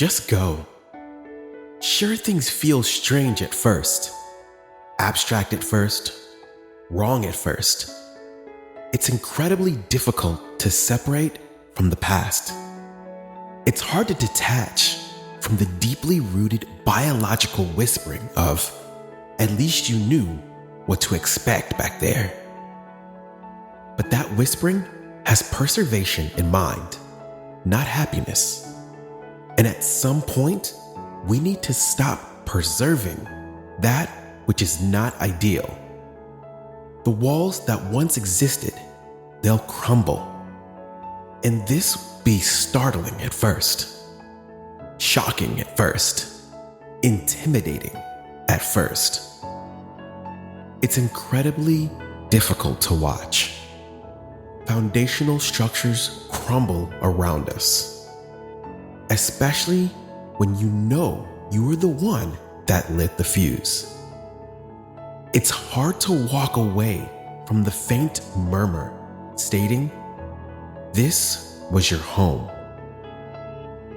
just go. Sure, things feel strange at first, abstract at first, wrong at first. It's incredibly difficult to separate from the past. It's hard to detach from the deeply rooted biological whispering of, at least you knew what to expect back there. But that whispering has preservation in mind, not happiness. And at some point, we need to stop preserving that which is not ideal. The walls that once existed, they'll crumble. And this will be startling at first, shocking at first, intimidating at first. It's incredibly difficult to watch. Foundational structures crumble around us, especially when you know you were the one that lit the fuse. It's hard to walk away from the faint murmur stating, "This was your home.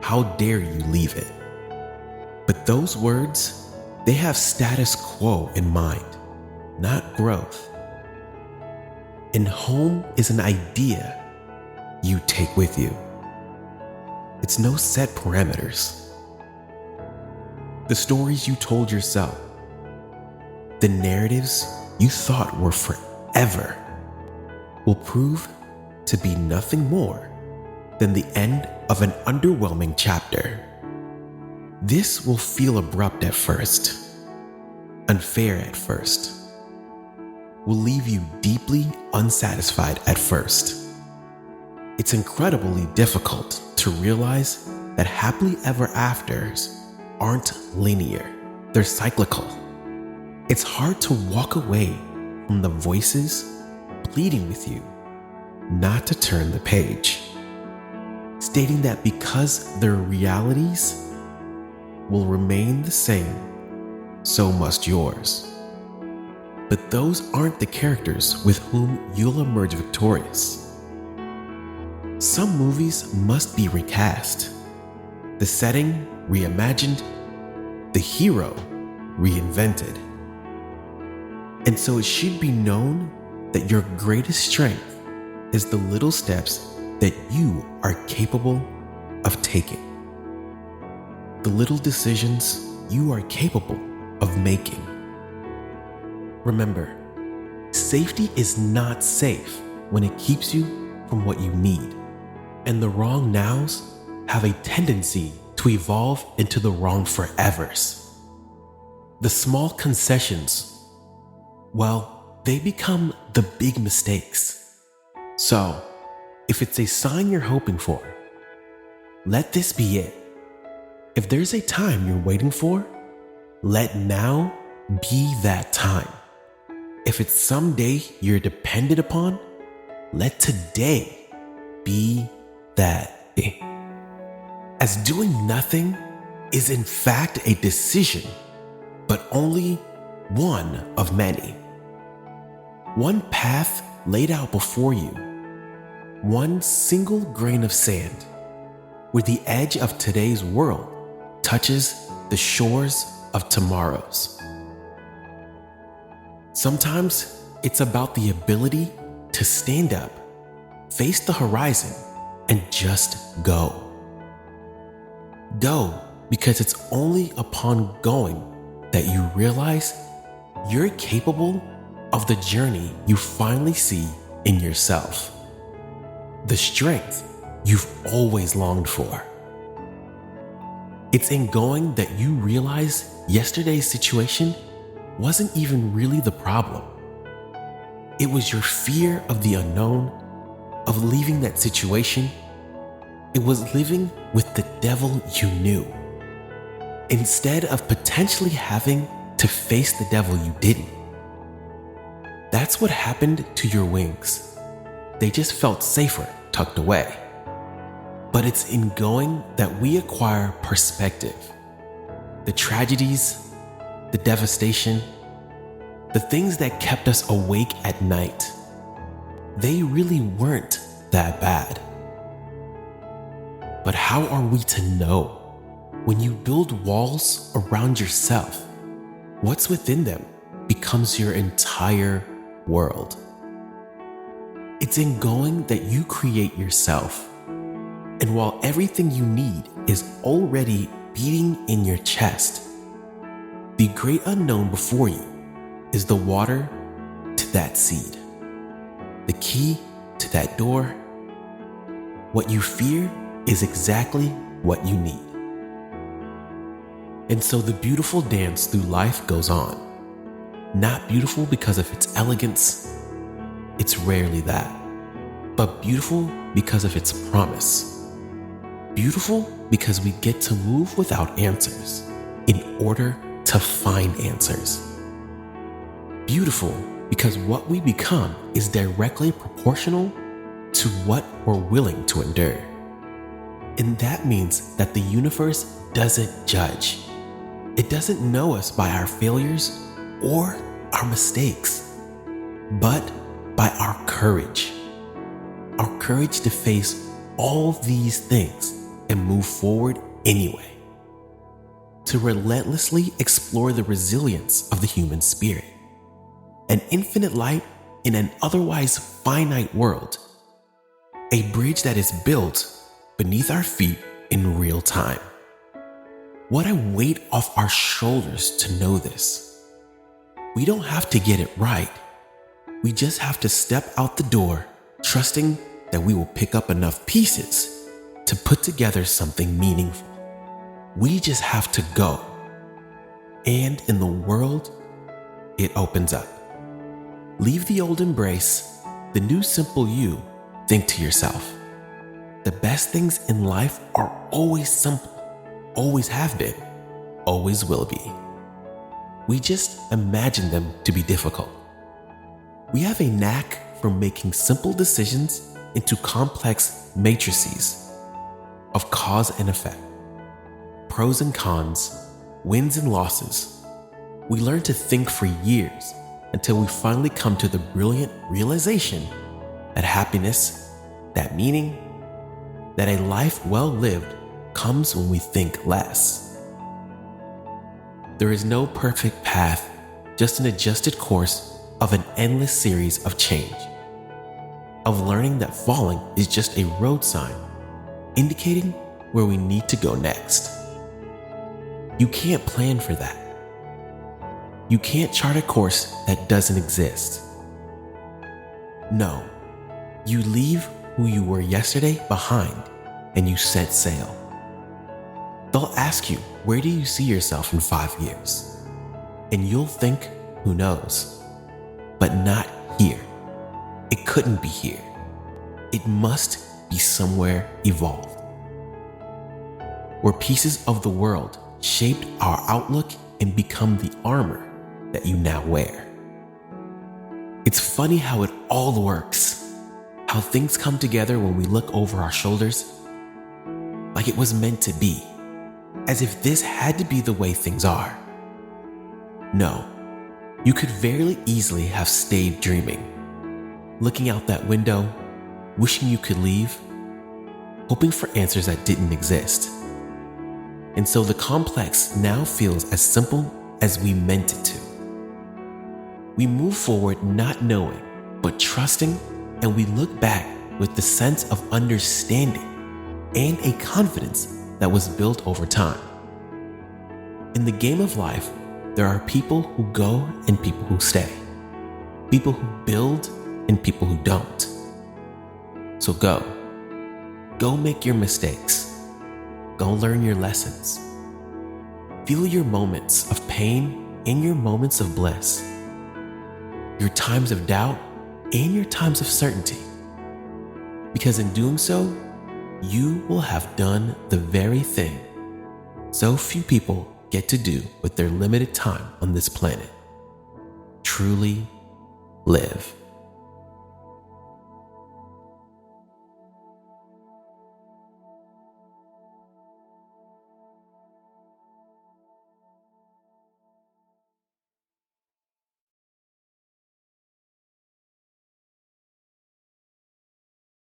How dare you leave it?" But those words, they have status quo in mind, not growth. And home is an idea you take with you. It's no set parameters. The stories you told yourself, the narratives you thought were forever, will prove to be nothing more than the end of an underwhelming chapter. This will feel abrupt at first, unfair at first, will leave you deeply unsatisfied at first. It's incredibly difficult to realize that happily ever afters aren't linear, they're cyclical. It's hard to walk away from the voices pleading with you not to turn the page, stating that because their realities will remain the same, so must yours. But those aren't the characters with whom you'll emerge victorious. Some movies must be recast, the setting reimagined, the hero reinvented. And so it should be known that your greatest strength is the little steps that you are capable of taking, the little decisions you are capable of making. Remember, safety is not safe when it keeps you from what you need, and the wrong nows have a tendency to evolve into the wrong forevers. The small concessions, well, they become the big mistakes. So, if it's a sign you're hoping for, let this be it. If there's a time you're waiting for, let now be that time. If it's someday you're dependent upon, let today be that day. As doing nothing is in fact a decision, but only one of many. One path laid out before you, one single grain of sand, where the edge of today's world touches the shores of tomorrow's. Sometimes it's about the ability to stand up, face the horizon, and just go. Go because it's only upon going that you realize you're capable of the journey you finally see in yourself, the strength you've always longed for. It's in going that you realize yesterday's situation wasn't even really the problem. It was your fear of the unknown, of leaving that situation. It was living with the devil you knew, instead of potentially having to face the devil you didn't. That's what happened to your wings. They just felt safer tucked away. But it's in going that we acquire perspective. The tragedies, the devastation, the things that kept us awake at night, they really weren't that bad. But how are we to know? When you build walls around yourself, what's within them becomes your entire world. It's in going that you create yourself. And while everything you need is already beating in your chest, the great unknown before you is the water to that seed, the key to that door. What you fear is exactly what you need. And so the beautiful dance through life goes on. Not beautiful because of its elegance, it's rarely that, but beautiful because of its promise. Beautiful because we get to move without answers in order to find answers. Beautiful because what we become is directly proportional to what we're willing to endure. And that means that the universe doesn't judge. It doesn't know us by our failures or our mistakes, but by our courage. Our courage to face all these things and move forward anyway. To relentlessly explore the resilience of the human spirit. An infinite light in an otherwise finite world. A bridge that is built beneath our feet in real time. What a weight off our shoulders to know this. We don't have to get it right. We just have to step out the door, trusting that we will pick up enough pieces to put together something meaningful. We just have to go. And in the world, it opens up. Leave the old embrace, the new simple you. Think to yourself, the best things in life are always simple, always have been, always will be. We just imagine them to be difficult. We have a knack for making simple decisions into complex matrices of cause and effect, pros and cons, wins and losses. We learn to think for years until we finally come to the brilliant realization that happiness, that meaning, that a life well lived comes when we think less. There is no perfect path, just an adjusted course of an endless series of change, of learning that falling is just a road sign, indicating where we need to go next. You can't plan for that. You can't chart a course that doesn't exist. No, you leave who you were yesterday behind and you set sail. They'll ask you, where do you see yourself in 5 years? And you'll think, who knows? But not here. It couldn't be here. It must be somewhere evolved, where pieces of the world shaped our outlook and become the armor that you now wear. It's funny how it all works, how things come together when we look over our shoulders, like it was meant to be, as if this had to be the way things are. No, you could very easily have stayed dreaming, looking out that window, wishing you could leave, hoping for answers that didn't exist. And so the complex now feels as simple as we meant it to. We move forward not knowing, but trusting, and we look back with the sense of understanding and a confidence that was built over time. In the game of life, there are people who go and people who stay, people who build and people who don't. So go make your mistakes, go learn your lessons, feel your moments of pain and your moments of bliss, your times of doubt and your times of certainty, because in doing so, you will have done the very thing so few people get to do with their limited time on this planet: truly live.